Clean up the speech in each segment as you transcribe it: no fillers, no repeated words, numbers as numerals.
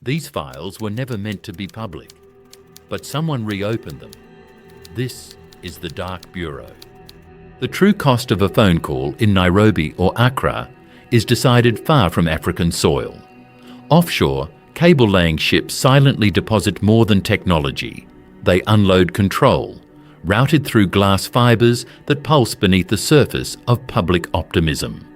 These files were never meant to be public, but someone reopened them. This is the Dark Bureau. The true cost of a phone call in Nairobi or Accra is decided far from African soil. Offshore, cable-laying ships silently deposit more than technology. They unload control, routed through glass fibres that pulse beneath the surface of public optimism.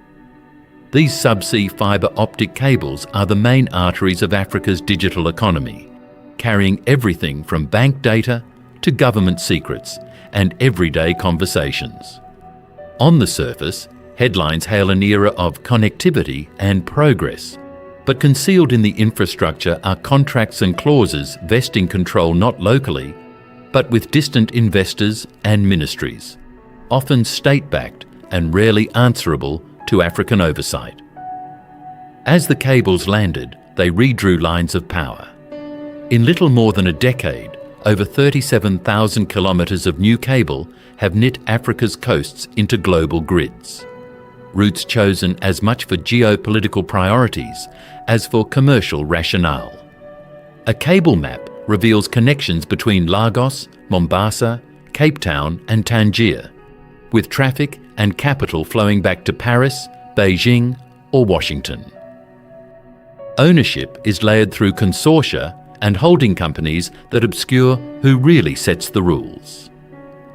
These subsea fibre optic cables are the main arteries of Africa's digital economy, carrying everything from bank data to government secrets and everyday conversations. On the surface, headlines hail an era of connectivity and progress, but concealed in the infrastructure are contracts and clauses vesting control not locally, but with distant investors and ministries, often state-backed and rarely answerable to African oversight. As the cables landed, they redrew lines of power. In little more than a decade, over 37,000 kilometres of new cable have knit Africa's coasts into global grids. Routes chosen as much for geopolitical priorities as for commercial rationale. A cable map reveals connections between Lagos, Mombasa, Cape Town and Tangier, with traffic and capital flowing back to Paris, Beijing or Washington. Ownership is layered through consortia and holding companies that obscure who really sets the rules.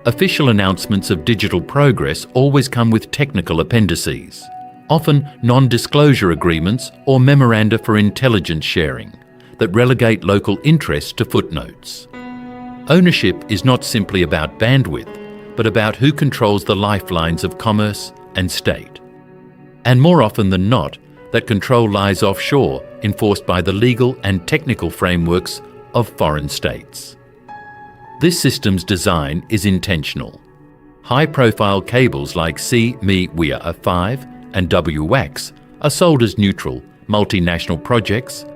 Official announcements of digital progress always come with technical appendices, often non-disclosure agreements or memoranda for intelligence sharing that relegate local interests to footnotes. Ownership is not simply about bandwidth, but about who controls the lifelines of commerce and state. And more often than not, that control lies offshore, enforced by the legal and technical frameworks of foreign states. This system's design is intentional. High-profile cables like C-Me-We-Are-5 and WWAX are sold as neutral, multinational projects,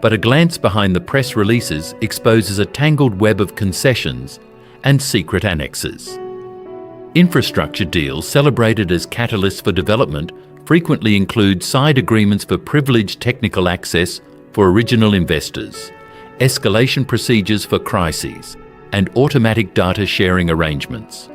but a glance behind the press releases exposes a tangled web of concessions and secret annexes. Infrastructure deals celebrated as catalysts for development frequently include side agreements for privileged technical access for original investors, escalation procedures for crises, and automatic data sharing arrangements.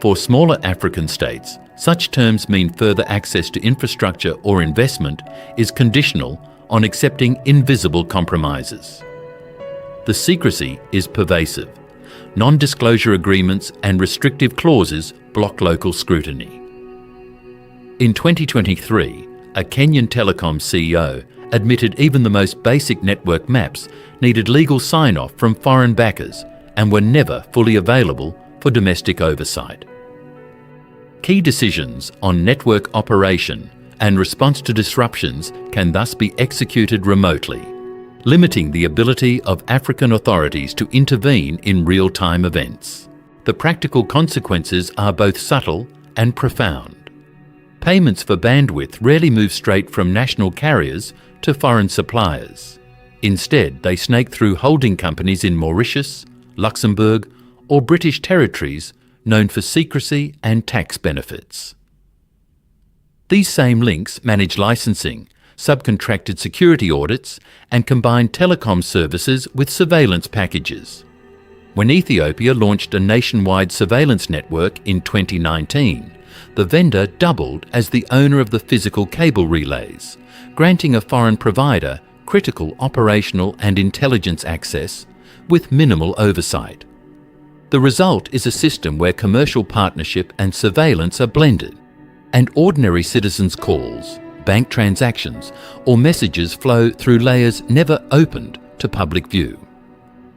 For smaller African states, such terms mean further access to infrastructure or investment is conditional on accepting invisible compromises. The secrecy is pervasive. Non-disclosure agreements and restrictive clauses block local scrutiny. In 2023, a Kenyan telecom CEO admitted even the most basic network maps needed legal sign-off from foreign backers and were never fully available for domestic oversight. Key decisions on network operation and response to disruptions can thus be executed remotely, limiting the ability of African authorities to intervene in real-time events. The practical consequences are both subtle and profound. Payments for bandwidth rarely move straight from national carriers to foreign suppliers. Instead, they snake through holding companies in Mauritius, Luxembourg, or British territories known for secrecy and tax benefits. These same links manage licensing, subcontracted security audits, and combine telecom services with surveillance packages. When Ethiopia launched a nationwide surveillance network in 2019, the vendor doubled as the owner of the physical cable relays, granting a foreign provider critical operational and intelligence access with minimal oversight. The result is a system where commercial partnership and surveillance are blended, and ordinary citizens' calls, bank transactions, or messages flow through layers never opened to public view.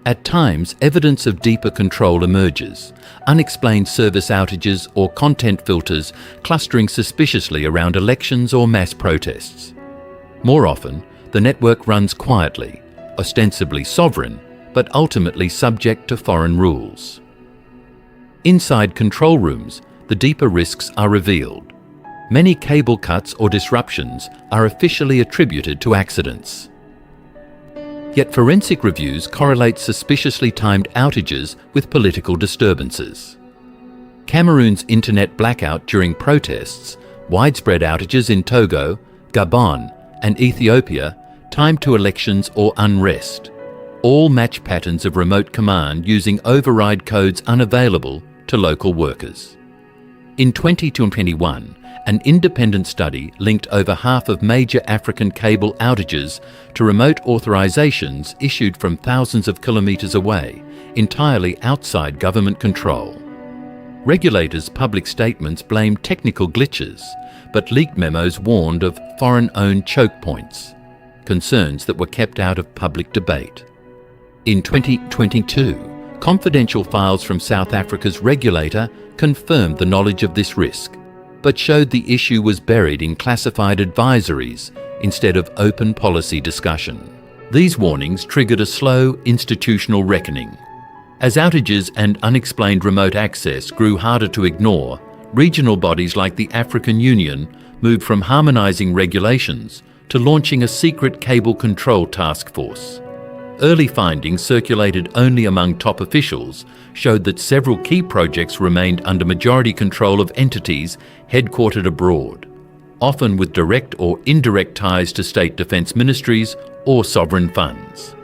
At times, evidence of deeper control emerges, unexplained service outages or content filters clustering suspiciously around elections or mass protests. More often, the network runs quietly, ostensibly sovereign, but ultimately subject to foreign rules. Inside control rooms, the deeper risks are revealed. Many cable cuts or disruptions are officially attributed to accidents. Yet forensic reviews correlate suspiciously timed outages with political disturbances. Cameroon's internet blackout during protests, widespread outages in Togo, Gabon, and Ethiopia time to elections or unrest, all match patterns of remote command using override codes unavailable to local workers. In 2021, an independent study linked over half of major African cable outages to remote authorizations issued from thousands of kilometres away, entirely outside government control. Regulators' public statements blamed technical glitches, but leaked memos warned of foreign-owned choke points, concerns that were kept out of public debate. In 2022, confidential files from South Africa's regulator confirmed the knowledge of this risk, but showed the issue was buried in classified advisories instead of open policy discussion. These warnings triggered a slow institutional reckoning. As outages and unexplained remote access grew harder to ignore, regional bodies like the African Union moved from harmonising regulations to launching a secret cable control task force. Early findings circulated only among top officials showed that several key projects remained under majority control of entities headquartered abroad, often with direct or indirect ties to state defence ministries or sovereign funds.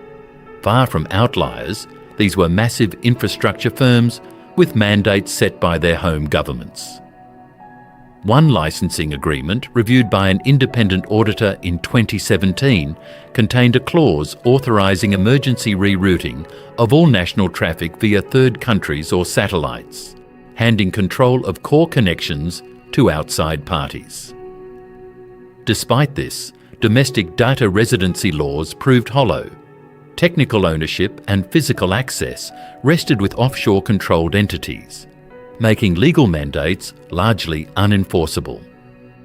Far from outliers, these were massive infrastructure firms with mandates set by their home governments. One licensing agreement, reviewed by an independent auditor in 2017, contained a clause authorising emergency rerouting of all national traffic via third countries or satellites, handing control of core connections to outside parties. Despite this, domestic data residency laws proved hollow. Technical ownership and physical access rested with offshore-controlled entities, making legal mandates largely unenforceable.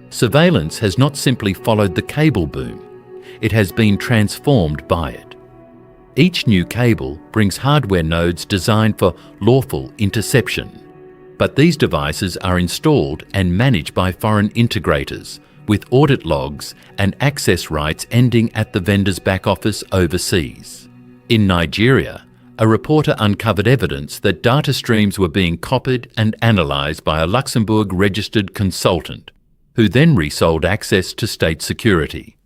Surveillance has not simply followed the cable boom, it has been transformed by it. Each new cable brings hardware nodes designed for lawful interception, but these devices are installed and managed by foreign integrators, with audit logs and access rights ending at the vendor's back office overseas. In Nigeria, a reporter uncovered evidence that data streams were being copied and analysed by a Luxembourg-registered consultant, who then resold access to state security.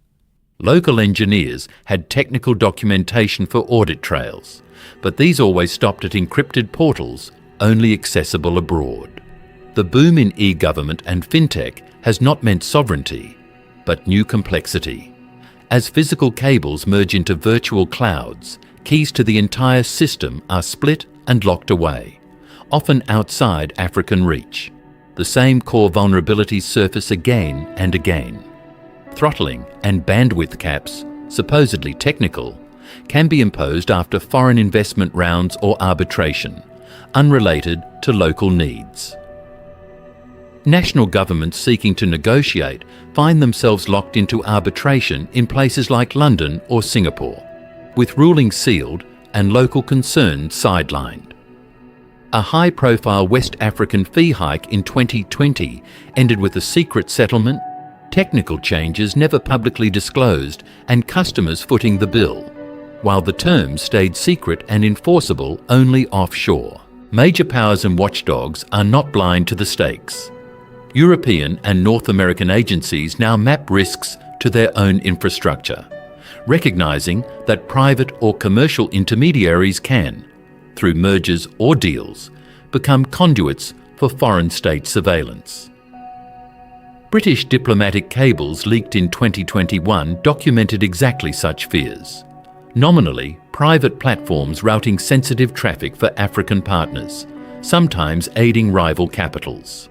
Local engineers had technical documentation for audit trails, but these always stopped at encrypted portals, only accessible abroad. The boom in e-government and fintech has not meant sovereignty, but new complexity. As physical cables merge into virtual clouds, keys to the entire system are split and locked away, often outside African reach. The same core vulnerabilities surface again and again. Throttling and bandwidth caps, supposedly technical, can be imposed after foreign investment rounds or arbitration, unrelated to local needs. National governments seeking to negotiate find themselves locked into arbitration in places like London or Singapore, with rulings sealed and local concerns sidelined. A high-profile West African fee hike in 2020 ended with a secret settlement, technical changes never publicly disclosed, and customers footing the bill, while the terms stayed secret and enforceable only offshore. Major powers and watchdogs are not blind to the stakes. European and North American agencies now map risks to their own infrastructure, recognising that private or commercial intermediaries can, through mergers or deals, become conduits for foreign state surveillance. British diplomatic cables leaked in 2021 documented exactly such fears. Nominally, private platforms routing sensitive traffic for African partners, sometimes aiding rival capitals.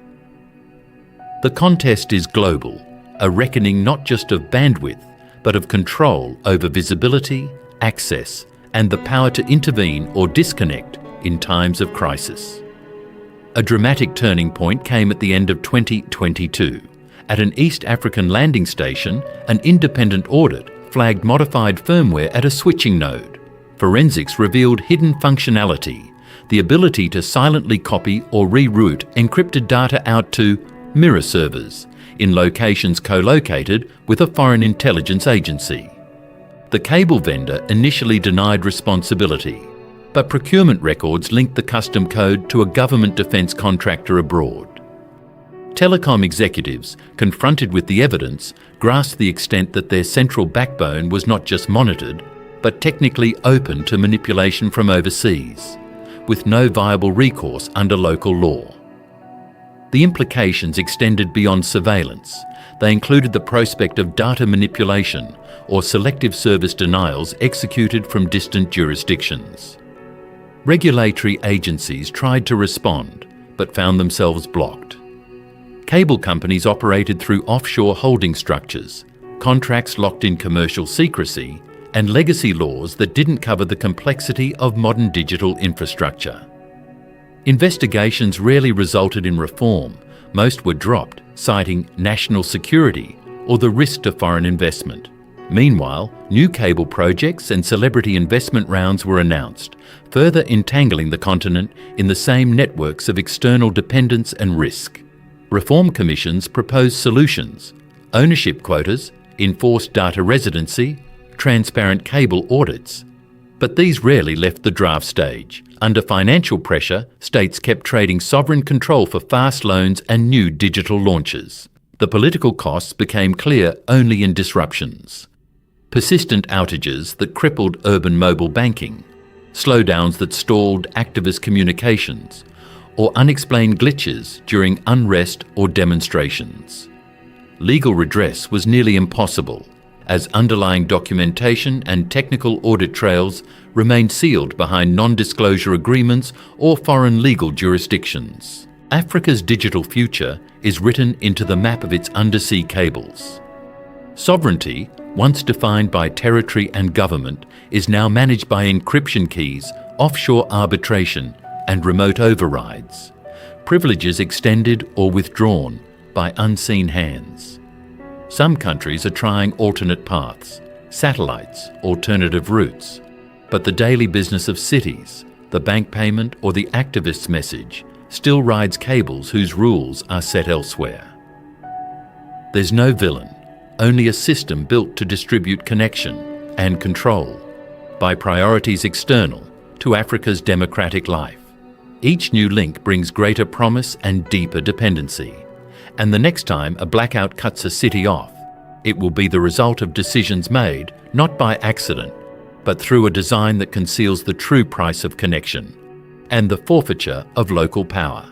The contest is global, a reckoning not just of bandwidth, but of control over visibility, access, and the power to intervene or disconnect in times of crisis. A dramatic turning point came at the end of 2022. At an East African landing station, an independent audit flagged modified firmware at a switching node. Forensics revealed hidden functionality, the ability to silently copy or reroute encrypted data out to mirror servers in locations co-located with a foreign intelligence agency. The cable vendor initially denied responsibility, but procurement records linked the custom code to a government defence contractor abroad. Telecom executives, confronted with the evidence, grasped the extent that their central backbone was not just monitored, but technically open to manipulation from overseas, with no viable recourse under local law. The implications extended beyond surveillance. They included the prospect of data manipulation or selective service denials executed from distant jurisdictions. Regulatory agencies tried to respond, but found themselves blocked. Cable companies operated through offshore holding structures, contracts locked in commercial secrecy, and legacy laws that didn't cover the complexity of modern digital infrastructure. Investigations rarely resulted in reform. Most were dropped, citing national security or the risk to foreign investment. Meanwhile, new cable projects and celebrity investment rounds were announced, further entangling the continent in the same networks of external dependence and risk. Reform commissions proposed solutions: ownership quotas, enforced data residency, transparent cable audits. But these rarely left the draft stage. Under financial pressure, states kept trading sovereign control for fast loans and new digital launches. The political costs became clear only in disruptions. Persistent outages that crippled urban mobile banking, slowdowns that stalled activist communications, or unexplained glitches during unrest or demonstrations. Legal redress was nearly impossible, as underlying documentation and technical audit trails remained sealed behind non-disclosure agreements or foreign legal jurisdictions. Africa's digital future is written into the map of its undersea cables. Sovereignty, once defined by territory and government, is now managed by encryption keys, offshore arbitration, and remote overrides. Privileges extended or withdrawn by unseen hands. Some countries are trying alternate paths, satellites, alternative routes, but the daily business of cities, the bank payment or the activist's message still rides cables whose rules are set elsewhere. There's no villain, only a system built to distribute connection and control by priorities external to Africa's democratic life. Each new link brings greater promise and deeper dependency. And the next time a blackout cuts a city off, it will be the result of decisions made not by accident, but through a design that conceals the true price of connection and the forfeiture of local power.